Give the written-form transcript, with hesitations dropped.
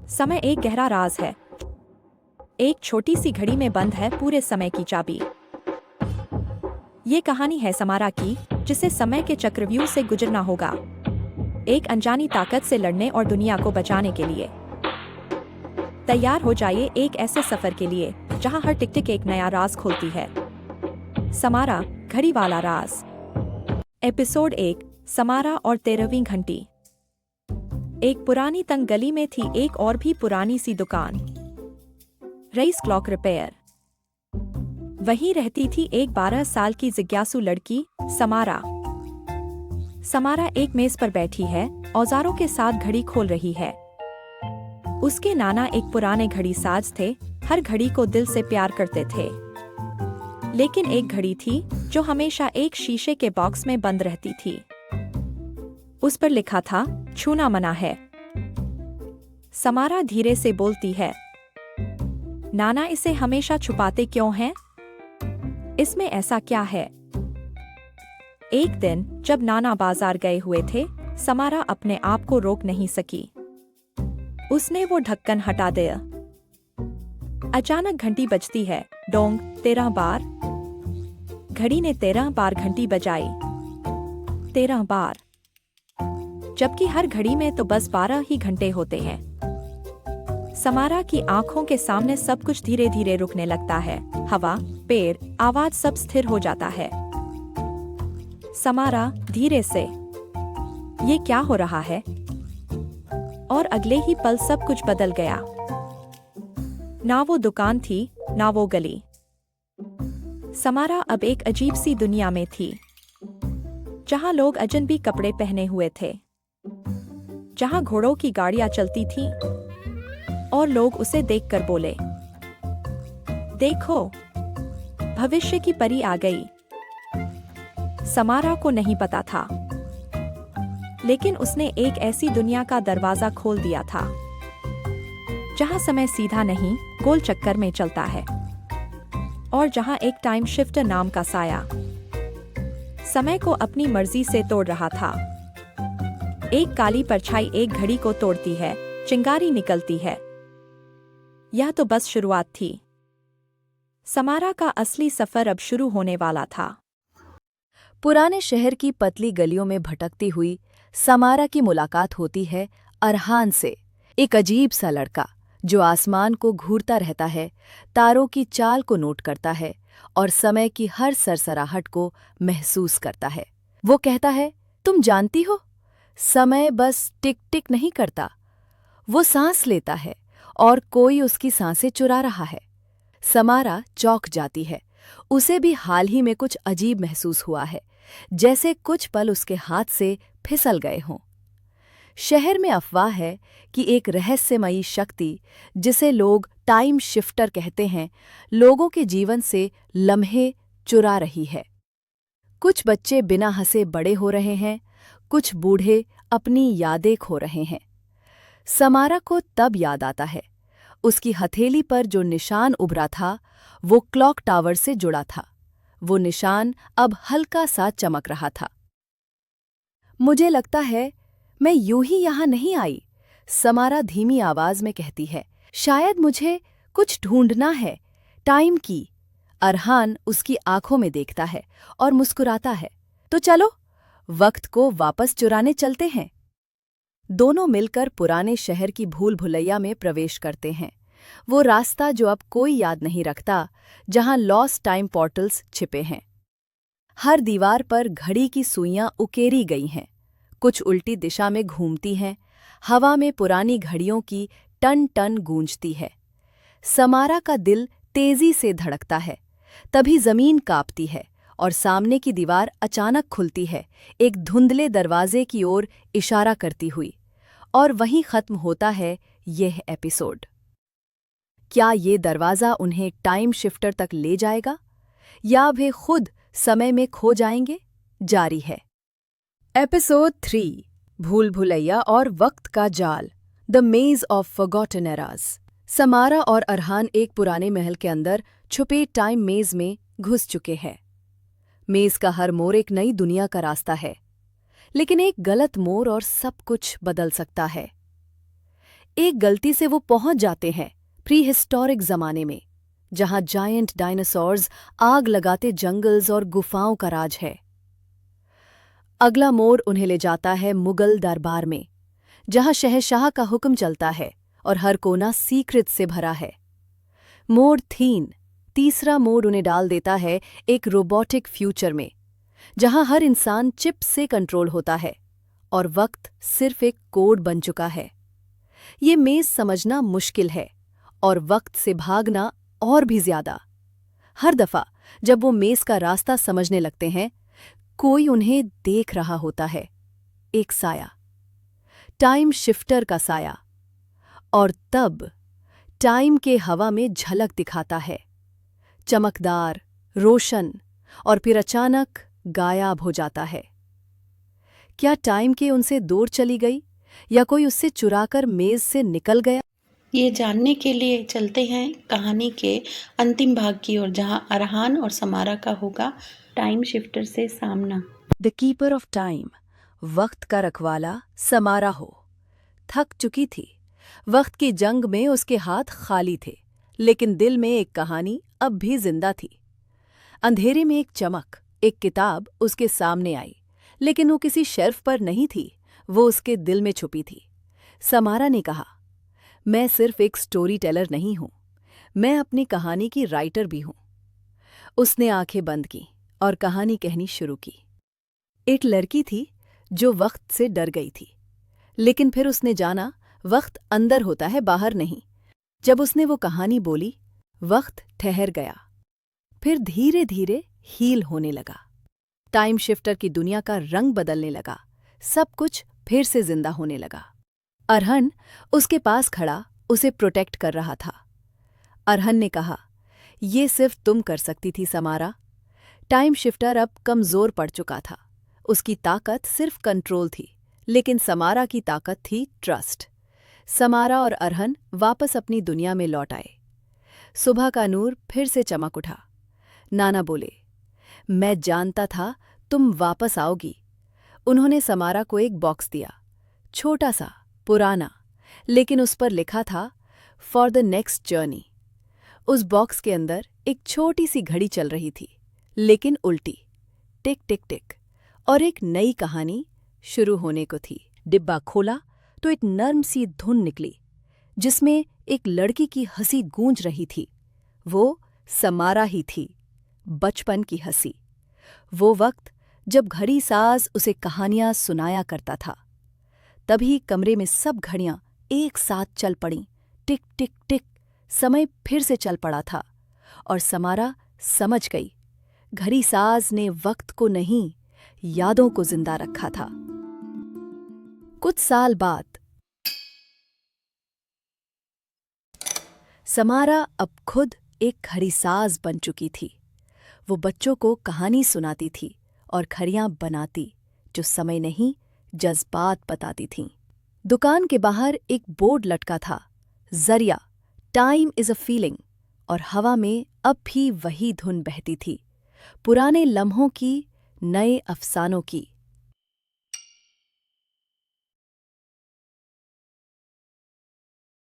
समय एक गहरा राज है। एक छोटी सी घड़ी में बंद है पूरे समय की चाबी। ये कहानी है समारा की, जिसे समय के चक्रव्यूह से गुजरना होगा, एक अनजानी ताकत से लड़ने और दुनिया को बचाने के लिए। तैयार हो जाइए एक ऐसे सफर के लिए जहां हर टिक टिक एक नया राज खोलती है। समारा, घड़ी वाला राज। एपिसोड 1, समारा और 13वीं घंटी। एक पुरानी तंग गली में थी एक और भी पुरानी सी दुकान, रईस क्लॉक रिपेयर। वहीं रहती थी एक 12 साल की जिज्ञासु लड़की, समारा। समारा एक मेज पर बैठी है, औजारों के साथ घड़ी खोल रही है। उसके नाना एक पुराने घड़ी साज थे, हर घड़ी को दिल से प्यार करते थे। लेकिन एक घड़ी थी जो हमेशा एक शीशे के बॉक्स में बंद रहती थी। उस पर लिखा था, छूना मना है। समारा धीरे से बोलती है, नाना इसे हमेशा छुपाते क्यों हैं? इसमें ऐसा क्या है? एक दिन जब नाना बाजार गए हुए थे, समारा अपने आप को रोक नहीं सकी। उसने वो ढक्कन हटा दिया। अचानक घंटी बजती है, डोंग, 13 बार। घड़ी ने 13 बार घंटी बजाई। 13 बार, जबकि हर घड़ी में तो बस 12 ही घंटे होते हैं। समारा की आंखों के सामने सब कुछ धीरे धीरे रुकने लगता है। हवा, पेड़, आवाज सब स्थिर हो जाता है। समारा धीरे से, ये क्या हो रहा है? और अगले ही पल सब कुछ बदल गया। ना वो दुकान थी, ना वो गली। समारा अब एक अजीब सी दुनिया में थी, जहां लोग अजनबी कपड़े पहने हुए थे, जहां घोड़ों की गाड़ियां चलती थीं, और लोग उसे देखकर बोले, देखो, भविष्य की परी आ गई। समारा को नहीं पता था, लेकिन उसने एक ऐसी दुनिया का दरवाजा खोल दिया था, जहां समय सीधा नहीं, गोल चक्कर में चलता है, और जहां एक टाइम शिफ्टर नाम का साया समय को अपनी मर्जी से तोड़ रहा था। एक काली परछाई एक घड़ी को तोड़ती है, चिंगारी निकलती है। यह तो बस शुरुआत थी। समारा का असली सफर अब शुरू होने वाला था। पुराने शहर की पतली गलियों में भटकती हुई समारा की मुलाकात होती है अरहान से, एक अजीब सा लड़का जो आसमान को घूरता रहता है, तारों की चाल को नोट करता है और समय की हर सरसराहट को महसूस करता है। वो कहता है, तुम जानती हो, समय बस टिक टिक नहीं करता, वो सांस लेता है और कोई उसकी सांसें चुरा रहा है। समारा चौंक जाती है। उसे भी हाल ही में कुछ अजीब महसूस हुआ है, जैसे कुछ पल उसके हाथ से फिसल गए हों। शहर में अफवाह है कि एक रहस्यमयी शक्ति, जिसे लोग टाइम शिफ्टर कहते हैं, लोगों के जीवन से लम्हे चुरा रही है। कुछ बच्चे बिना हंसे बड़े हो रहे हैं, कुछ बूढ़े अपनी यादें खो रहे हैं। समारा को तब याद आता है, उसकी हथेली पर जो निशान उभरा था, वो क्लॉक टावर से जुड़ा था। वो निशान अब हल्का सा चमक रहा था। मुझे लगता है मैं यूं ही यहां नहीं आई, समारा धीमी आवाज में कहती है। शायद मुझे कुछ ढूंढना है, टाइम की। अरहान उसकी आंखों में देखता है और मुस्कुराता है। तो चलो, वक्त को वापस चुराने चलते हैं। दोनों मिलकर पुराने शहर की भूल भुलैया में प्रवेश करते हैं, वो रास्ता जो अब कोई याद नहीं रखता, जहां लॉस्ट टाइम पोर्टल्स छिपे हैं। हर दीवार पर घड़ी की सुइयां उकेरी गई हैं, कुछ उल्टी दिशा में घूमती हैं, हवा में पुरानी घड़ियों की टन टन गूंजती है। समारा का दिल तेजी से धड़कता है। तभी जमीन कांपती है और सामने की दीवार अचानक खुलती है, एक धुंधले दरवाजे की ओर इशारा करती हुई। और वहीं खत्म होता है यह एपिसोड। क्या ये दरवाज़ा उन्हें टाइम शिफ्टर तक ले जाएगा, या वे खुद समय में खो जाएंगे? जारी है। एपिसोड 3, भूल भुलैया और वक्त का जाल, द मेज ऑफ फॉरगॉटन एराज। समारा और अरहान एक पुराने महल के अंदर छुपे टाइम मेज में घुस चुके हैं। मेज का हर मोड़ एक नई दुनिया का रास्ता है, लेकिन एक गलत मोड़ और सब कुछ बदल सकता है। एक गलती से वो पहुंच जाते हैं प्री हिस्टोरिक जमाने में, जहां जायंट डायनासोर्स आग लगाते जंगल्स और गुफाओं का राज है। अगला मोड़ उन्हें ले जाता है मुगल दरबार में, जहां शहंशाह का हुक्म चलता है और हर कोना सीक्रेट से भरा है। मोड़ 3, तीसरा मोड़ उन्हें डाल देता है एक रोबोटिक फ्यूचर में, जहां हर इंसान चिप से कंट्रोल होता है और वक्त सिर्फ एक कोड बन चुका है। ये मेज़ समझना मुश्किल है और वक्त से भागना और भी ज्यादा। हर दफा जब वो मेज़ का रास्ता समझने लगते हैं, कोई उन्हें देख रहा होता है, एक साया, टाइम शिफ्टर का साया। और तब टाइम के हवा में झलक दिखाता है, चमकदार, रोशन, और फिर अचानक गायब हो जाता है। क्या टाइम के उनसे दूर चली गई या कोई उससे चुराकर मेज से निकल गया? ये जानने के लिए चलते हैं कहानी के अंतिम भाग की ओर, जहां अरहान और समारा का होगा टाइम शिफ्टर से सामना। द कीपर ऑफ टाइम, वक्त का रखवाला समारा हो, थक चुकी थी। वक्त की जंग में उसके हाथ खाली थे, लेकिन दिल में एक कहानी अब भी जिंदा थी। अंधेरे में एक चमक, एक किताब उसके सामने आई, लेकिन वो किसी शेल्फ पर नहीं थी, वो उसके दिल में छुपी थी। समारा ने कहा, मैं सिर्फ एक स्टोरी टेलर नहीं हूं, मैं अपनी कहानी की राइटर भी हूं। उसने आंखें बंद की और कहानी कहनी शुरू की। एक लड़की थी जो वक्त से डर गई थी, लेकिन फिर उसने जाना वक्त अंदर होता है, बाहर नहीं। जब उसने वो कहानी बोली, वक्त ठहर गया, फिर धीरे धीरे हील होने लगा। टाइम शिफ्टर की दुनिया का रंग बदलने लगा, सब कुछ फिर से जिंदा होने लगा। अरहन उसके पास खड़ा उसे प्रोटेक्ट कर रहा था। अरहन ने कहा, ये सिर्फ तुम कर सकती थी समारा। टाइम शिफ्टर अब कमजोर पड़ चुका था, उसकी ताकत सिर्फ कंट्रोल थी, लेकिन समारा की ताकत थी ट्रस्ट। समारा और अरहन वापस अपनी दुनिया में लौट आए। सुबह का नूर फिर से चमक उठा। नाना बोले, मैं जानता था तुम वापस आओगी। उन्होंने समारा को एक बॉक्स दिया, छोटा सा, पुराना, लेकिन उस पर लिखा था, फॉर द नेक्स्ट जर्नी। उस बॉक्स के अंदर एक छोटी सी घड़ी चल रही थी, लेकिन उल्टी, टिक टिक टिक, और एक नई कहानी शुरू होने को थी। डिब्बा खोला तो एक नर्म सी धुन निकली, जिसमें एक लड़की की हंसी गूंज रही थी। वो समारा ही थी, बचपन की हंसी। वो वक्त जब घड़ी साज उसे कहानियां सुनाया करता था। तभी कमरे में सब घड़ियां एक साथ चल पड़ीं, टिक टिक टिक। समय फिर से चल पड़ा था और समारा समझ गई, घड़ी साज ने वक्त को नहीं, यादों को जिंदा रखा था। कुछ साल बाद समारा अब खुद एक घड़ीसाज बन चुकी थी। वो बच्चों को कहानी सुनाती थी और घड़ियां बनाती जो समय नहीं, जज्बात बताती थीं। दुकान के बाहर एक बोर्ड लटका था, जरिया, टाइम इज अ फीलिंग, और हवा में अब भी वही धुन बहती थी, पुराने लम्हों की, नए अफसानों की।